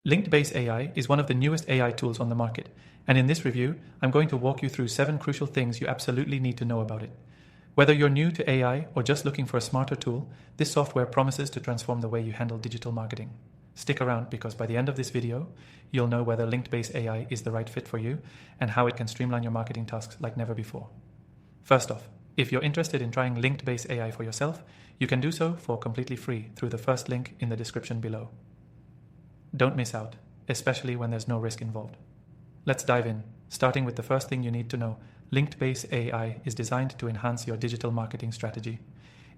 LinkedBase AI is one of the newest AI tools on the market, and in this review, I'm going to walk you through 7 crucial things you absolutely need to know about it. Whether you're new to AI or just looking for a smarter tool, this software promises to transform the way you handle digital marketing. Stick around because by the end of this video, you'll know whether LinkedBase AI is the right fit for you and how it can streamline your marketing tasks like never before. First off, if you're interested in trying LinkedBase AI for yourself, you can do so for completely free through the first link in the description below. Don't miss out, especially when there's no risk involved. Let's dive in, starting with the first thing you need to know. LinkedBase AI is designed to enhance your digital marketing strategy.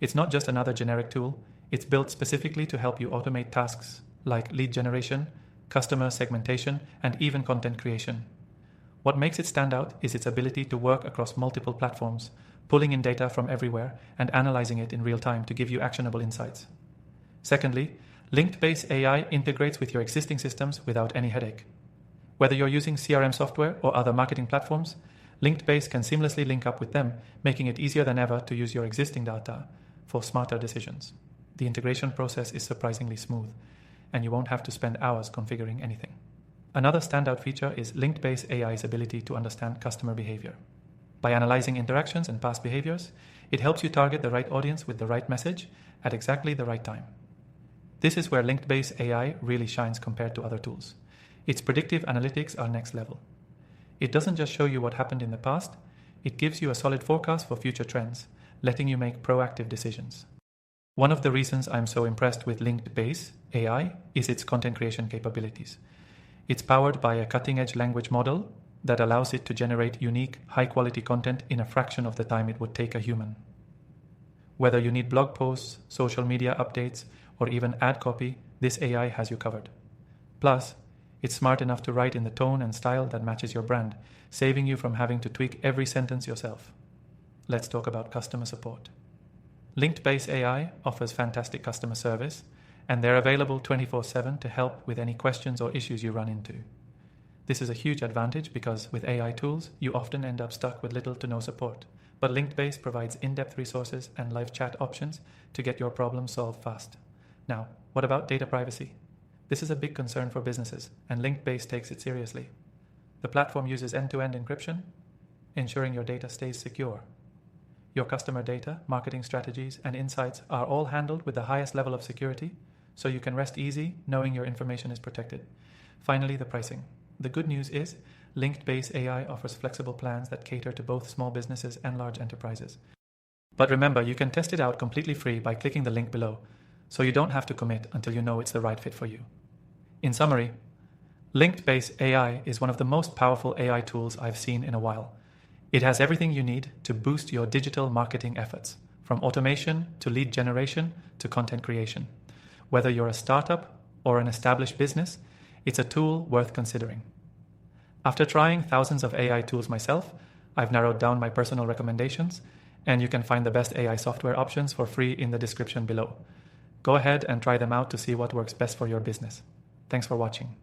It's not just another generic tool, it's built specifically to help you automate tasks like lead generation, customer segmentation, and even content creation. What makes it stand out is its ability to work across multiple platforms, pulling in data from everywhere and analyzing it in real time to give you actionable insights. Secondly, LinkedBase AI integrates with your existing systems without any headache. Whether you're using CRM software or other marketing platforms, LinkedBase can seamlessly link up with them, making it easier than ever to use your existing data for smarter decisions. The integration process is surprisingly smooth, and you won't have to spend hours configuring anything. Another standout feature is LinkedBase AI's ability to understand customer behavior. By analyzing interactions and past behaviors, it helps you target the right audience with the right message at exactly the right time. This is where LinkedBase AI really shines compared to other tools. Its predictive analytics are next level. It doesn't just show you what happened in the past, it gives you a solid forecast for future trends, letting you make proactive decisions. One of the reasons I'm so impressed with LinkedBase AI is its content creation capabilities. It's powered by a cutting-edge language model that allows it to generate unique, high-quality content in a fraction of the time it would take a human. Whether you need blog posts, social media updates, or even ad copy, this AI has you covered. Plus, it's smart enough to write in the tone and style that matches your brand, saving you from having to tweak every sentence yourself. Let's talk about customer support. LinkedBase AI offers fantastic customer service, and they're available 24/7 to help with any questions or issues you run into. This is a huge advantage because with AI tools, you often end up stuck with little to no support. But LinkedBase provides in-depth resources and live chat options to get your problem solved fast. Now, what about data privacy? This is a big concern for businesses, and LinkedBase takes it seriously. The platform uses end-to-end encryption, ensuring your data stays secure. Your customer data, marketing strategies, and insights are all handled with the highest level of security, so you can rest easy knowing your information is protected. Finally, the pricing. The good news is, LinkedBase AI offers flexible plans that cater to both small businesses and large enterprises. But remember, you can test it out completely free by clicking the link below, so you don't have to commit until you know it's the right fit for you. In summary, LinkedBase AI is one of the most powerful AI tools I've seen in a while. It has everything you need to boost your digital marketing efforts, from automation to lead generation to content creation. Whether you're a startup or an established business, it's a tool worth considering. After trying thousands of AI tools myself, I've narrowed down my personal recommendations, and you can find the best AI software options for free in the description below. Go ahead and try them out to see what works best for your business. Thanks for watching.